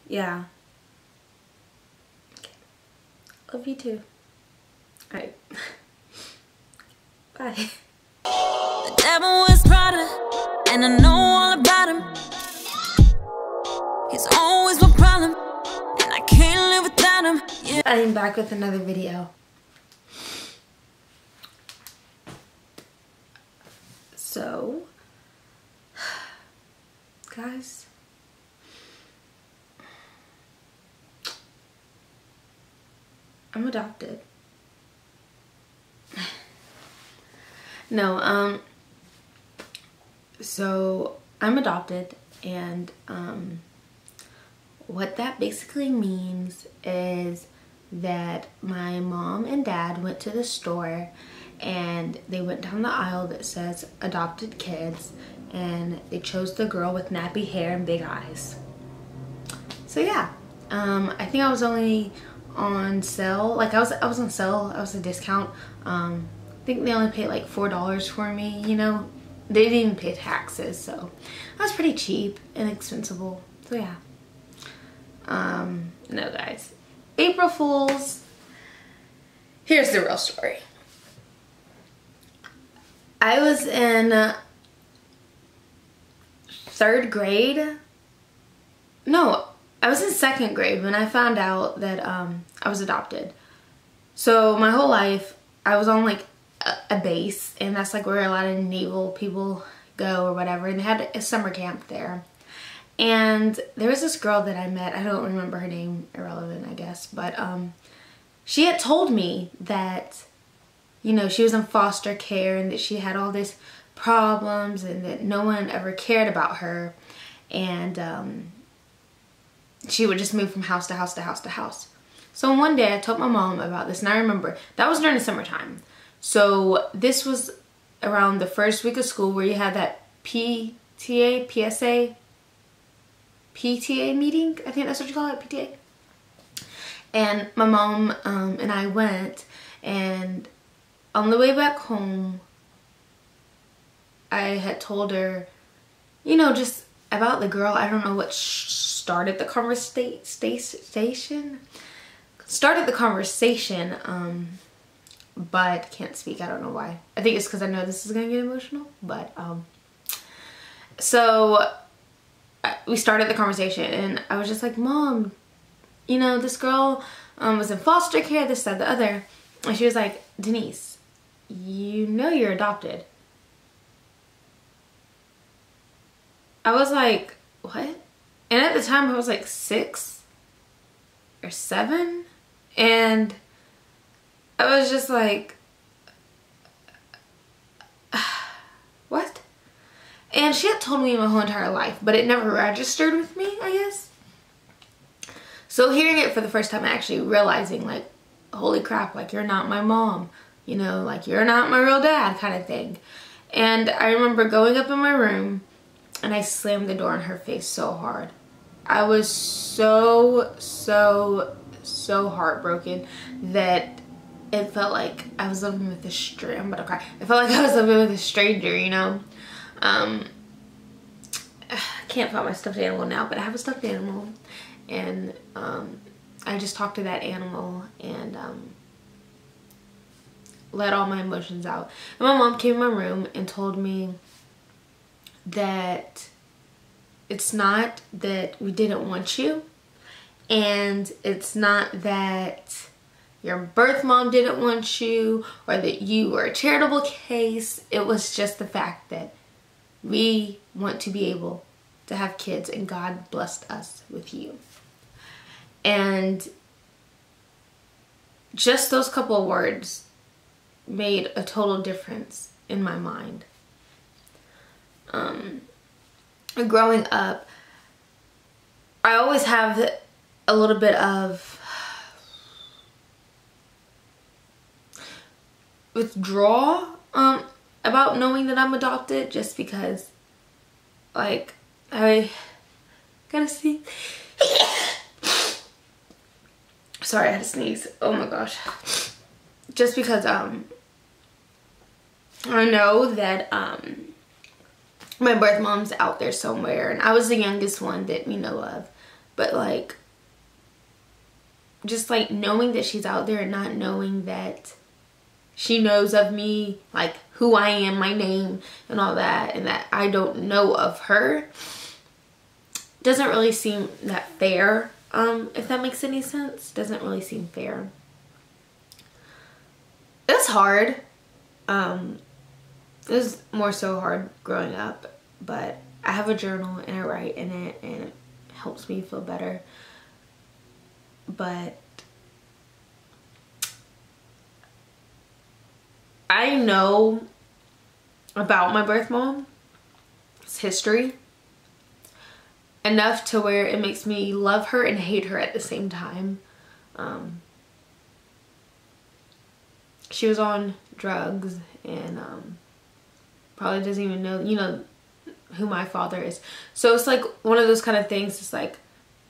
yeah. Okay. Love you too. Alright. Bye. The devil was Prada, and I know all about him. He's always my problem, and I can't live without him. Yeah. I'm back with another video. So, guys, I'm adopted. No, so I'm adopted, and what that basically means is that my mom and dad went to the store and they went down the aisle that says adopted kids, and they chose the girl with nappy hair and big eyes. So yeah, I think I was only on sale, like I was on sale, I was a discount. I think they only paid like $4 for me, you know. They didn't even pay taxes, so that was pretty cheap and inexpensive. So yeah. No guys, April Fools. Here's the real story. I was in 3rd grade. No, I was in 2nd grade when I found out that I was adopted. So my whole life I was on like a base, and that's like where a lot of naval people go or whatever, and they had a summer camp there. And there was this girl that I met, I don't remember her name, irrelevant I guess, but she had told me that, you know, she was in foster care and that she had all these problems and that no one ever cared about her, and she would just move from house to house to house to house. So one day I told my mom about this, and I remember that was during the summertime. So this was around the first week of school where you had that PTA, PSA, PTA meeting, I think that's what you call it, PTA. And my mom and I went, and on the way back home, I had told her, you know, just about the girl. I don't know what started the conversation, but can't speak, I don't know why. I think it's because I know this is gonna get emotional, but so we started the conversation, and I was just like, Mom, you know, this girl was in foster care, this, that, the other. And she was like, Denise, you know you're adopted. I was like, what? And at the time I was like 6 or 7, and I was just like, what? And she had told me my whole entire life, but it never registered with me, I guess. So hearing it for the first time, actually realizing like, holy crap, like you're not my mom, you know, like you're not my real dad kind of thing. And I remember going up in my room and I slammed the door in her face so hard. I was so heartbroken that it felt like I was living with a stranger. I'm about to cry. It felt like I was living with a stranger, you know. I can't find my stuffed animal now, but I have a stuffed animal, and I just talked to that animal and let all my emotions out. And my mom came in my room and told me that it's not that we didn't want you, and it's not that your birth mom didn't want you or that you were a charitable case. It was just the fact that we want to be able to have kids, and God blessed us with you. And just those couple of words made a total difference in my mind. Growing up, I always have a little bit of withdrawal about knowing that I'm adopted, just because, like, I gotta see. Sorry, I had to sneeze. Oh my gosh. Just because I know that my birth mom's out there somewhere, and I was the youngest one that we know of. but like, just like knowing that she's out there and not knowing that she knows of me, like who I am, my name and all that, and that I don't know of her, doesn't really seem that fair. If that makes any sense. Doesn't really seem fair. It's hard. It was more so hard growing up, but I have a journal and I write in it and it helps me feel better. But I know about my birth mom, it's history, enough to where it makes me love her and hate her at the same time. She was on drugs and probably doesn't even know, you know, who my father is. So it's like one of those kind of things. It's like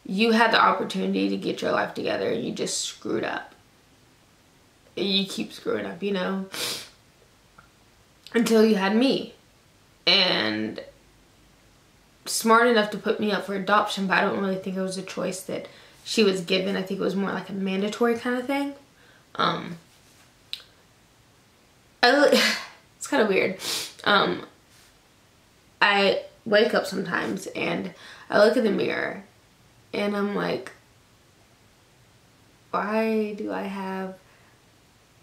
you had the opportunity to get your life together and you just screwed up. And you keep screwing up, you know, until you had me. And smart enough to put me up for adoption, but I don't really think it was a choice that she was given. I think it was more like a mandatory kind of thing. It's kind of weird. I wake up sometimes and I look in the mirror and I'm like, why do I have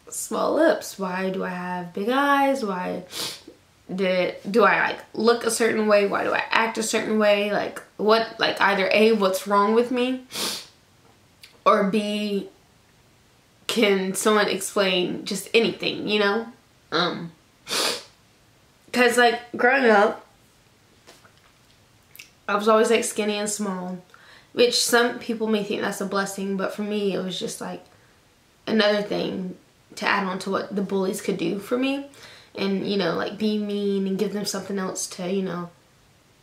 small lips? Why do I have big eyes? Why do I like look a certain way? Why do I act a certain way? Like what, like either A, what's wrong with me? Or B, can someone explain just anything, you know? Cause like growing up, I was always like skinny and small, which some people may think that's a blessing, but for me it was just like another thing to add on to what the bullies could do for me. And, you know, like be mean and give them something else to, you know,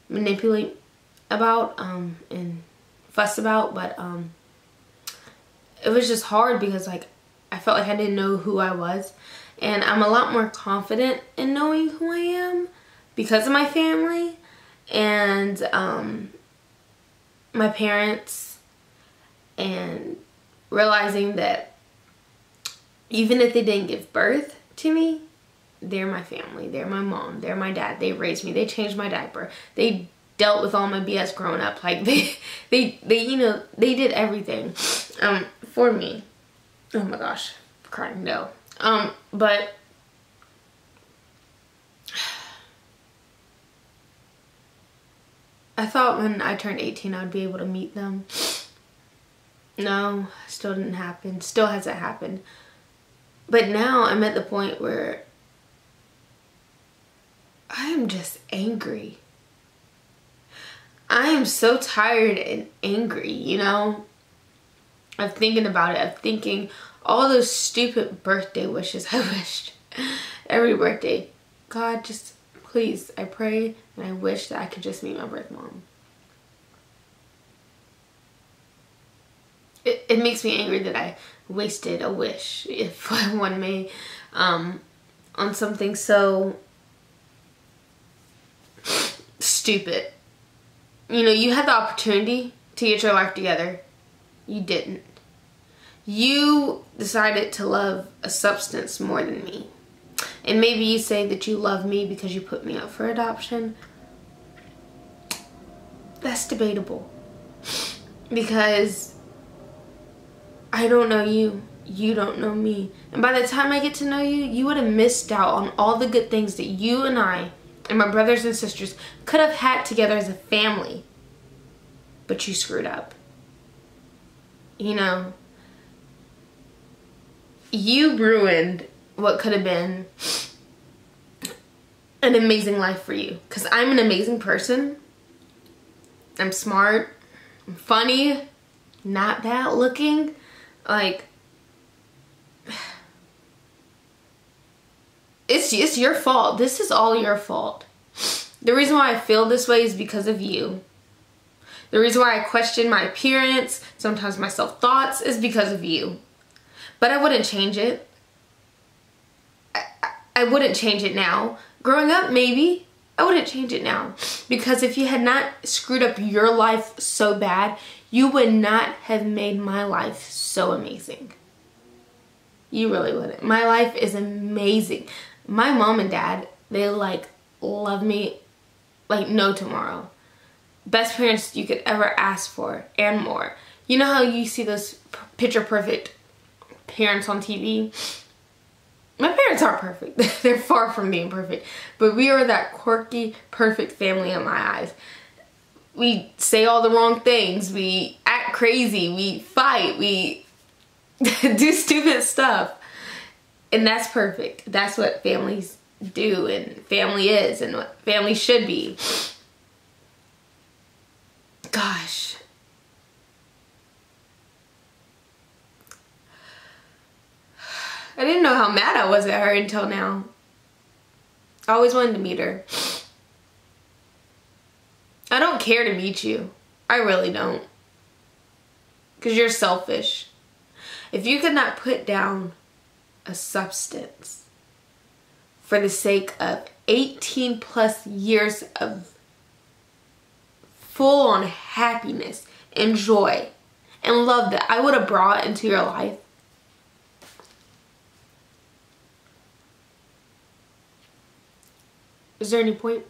manipulate about and fuss about. But it was just hard because like I felt like I didn't know who I was. And I'm a lot more confident in knowing who I am because of my family and my parents, and realizing that even if they didn't give birth to me, they're my family, they're my mom, they're my dad, they raised me, they changed my diaper, they dealt with all my BS growing up, like they you know, they did everything for me. Oh my gosh, I'm crying, no. But I thought when I turned 18 I'd be able to meet them. No, still didn't happen, still hasn't happened. But now I'm at the point where I am just angry. I am so tired and angry, you know, of thinking about it, of thinking all those stupid birthday wishes I wished every birthday. God, just please, I pray and I wish that I could just meet my birth mom. It makes me angry that I wasted a wish, if one may, on something so stupid. You know, you had the opportunity to get your life together. You didn't. You decided to love a substance more than me. And maybe you say that you love me because you put me up for adoption. That's debatable. Because I don't know you. You don't know me. And by the time I get to know you, you would have missed out on all the good things that you and I and my brothers and sisters could have had together as a family. But you screwed up. You know, you ruined what could have been an amazing life for you. Because I'm an amazing person. I'm smart. I'm funny. Not bad looking. Like, it's your fault. This is all your fault. The reason why I feel this way is because of you. The reason why I question my appearance, sometimes my self-thoughts, is because of you. But I wouldn't change it. I wouldn't change it now. Growing up, maybe. I wouldn't change it now. Because if you had not screwed up your life so bad, You would not have made my life so amazing. You really wouldn't. My life is amazing. My mom and dad, they like love me like no tomorrow. Best parents you could ever ask for and more. You know how you see those picture perfect parents on TV? My parents aren't perfect. They're far from being perfect. But we are that quirky, perfect family in my eyes. We say all the wrong things. We act crazy. We fight. We do stupid stuff. And that's perfect. That's what families do and family is and what family should be. Gosh. I didn't know how mad I was at her until now. I always wanted to meet her. I don't care to meet you. I really don't. Because you're selfish. If you could not put down a substance for the sake of 18 plus years of full on happiness and joy and love that I would have brought into your life, is there any point?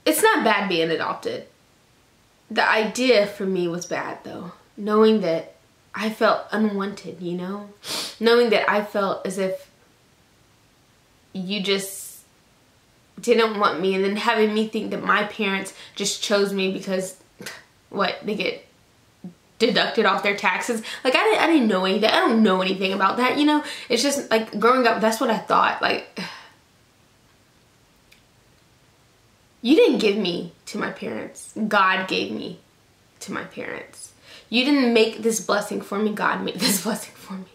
It's not bad being adopted. The idea for me was bad though. Knowing that I felt unwanted, you know? Knowing that I felt as if you just didn't want me, and then having me think that my parents just chose me because, what, they get deducted off their taxes. Like, I didn't know anything. I don't know anything about that, you know? It's just, like, growing up, that's what I thought. Like, you didn't give me to my parents. God gave me to my parents. You didn't make this blessing for me. God made this blessing for me.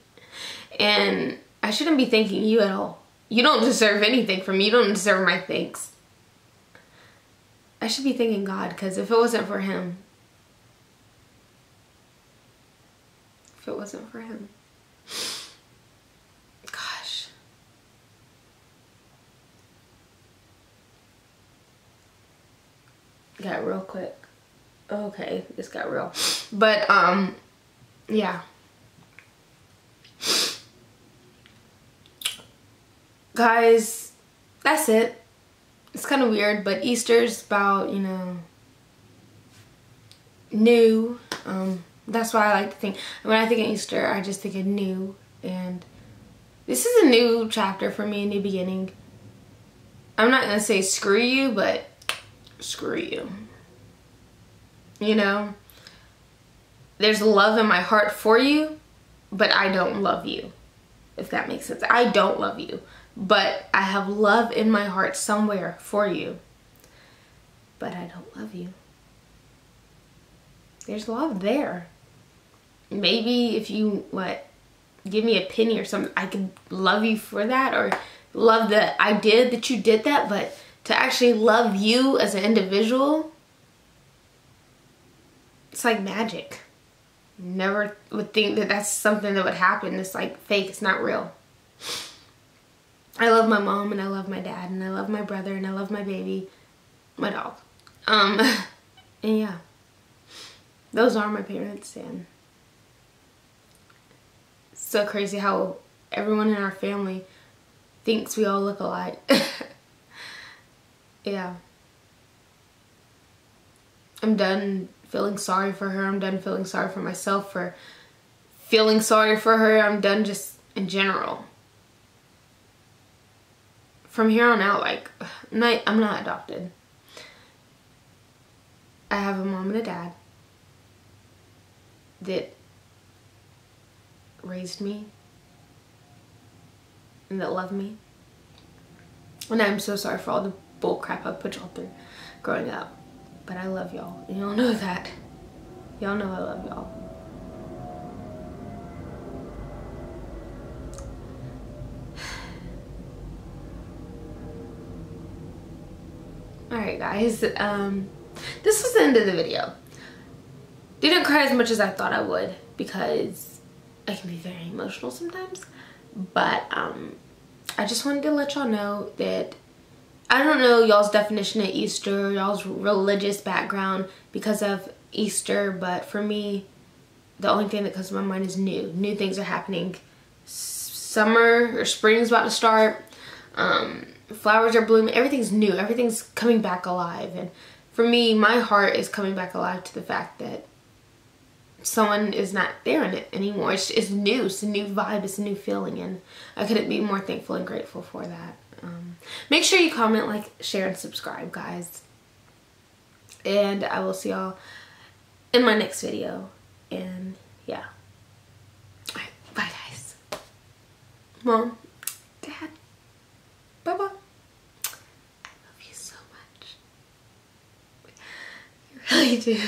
And I shouldn't be thanking you at all. You don't deserve anything from me. You don't deserve my thanks. I should be thanking God, because if it wasn't for him, gosh. Got real quick. Okay, this got real. But, yeah. Guys, that's it. It's kind of weird, but Easter's about, you know, new. That's why I like to think. When I think of Easter, I just think of new. And this is a new chapter for me, a new beginning. I'm not going to say screw you, but screw you. You know? There's love in my heart for you, but I don't love you. If that makes sense. I don't love you. But I have love in my heart somewhere for you. But I don't love you. There's love there. Maybe if you, give me a penny or something, I could love you for that, or love the idea that you did that, but to actually love you as an individual, it's like magic. Never would think that that's something that would happen. It's like fake, it's not real. I love my mom, and I love my dad, and I love my brother, and I love my baby, my dog. And yeah. Those are my parents, and it's so crazy how everyone in our family thinks we all look alike. Yeah. I'm done feeling sorry for her. I'm done feeling sorry for myself for feeling sorry for her. I'm done just in general. From here on out, I'm not adopted. I have a mom and a dad that raised me and that loved me. And I'm so sorry for all the bull crap I put y'all through growing up. But I love y'all. And y'all know that. Y'all know I love y'all. Alright guys, this was the end of the video. Didn't cry as much as I thought I would, because I can be very emotional sometimes. But I I just wanted to let y'all know that I don't know y'all's definition of Easter, y'all's religious background because of Easter, but for me, the only thing that comes to my mind is new. New things are happening. Summer or spring's about to start. Flowers are blooming. Everything's new. Everything's coming back alive. And for me, my heart is coming back alive to the fact that someone is not there in it anymore. It's new. It's a new vibe. It's a new feeling. And I couldn't be more thankful and grateful for that. Make sure you comment, like, share, and subscribe, guys. And I will see y'all in my next video. And yeah. Alright, bye guys. Mom, Dad, bye-bye. I love you so much. I really do.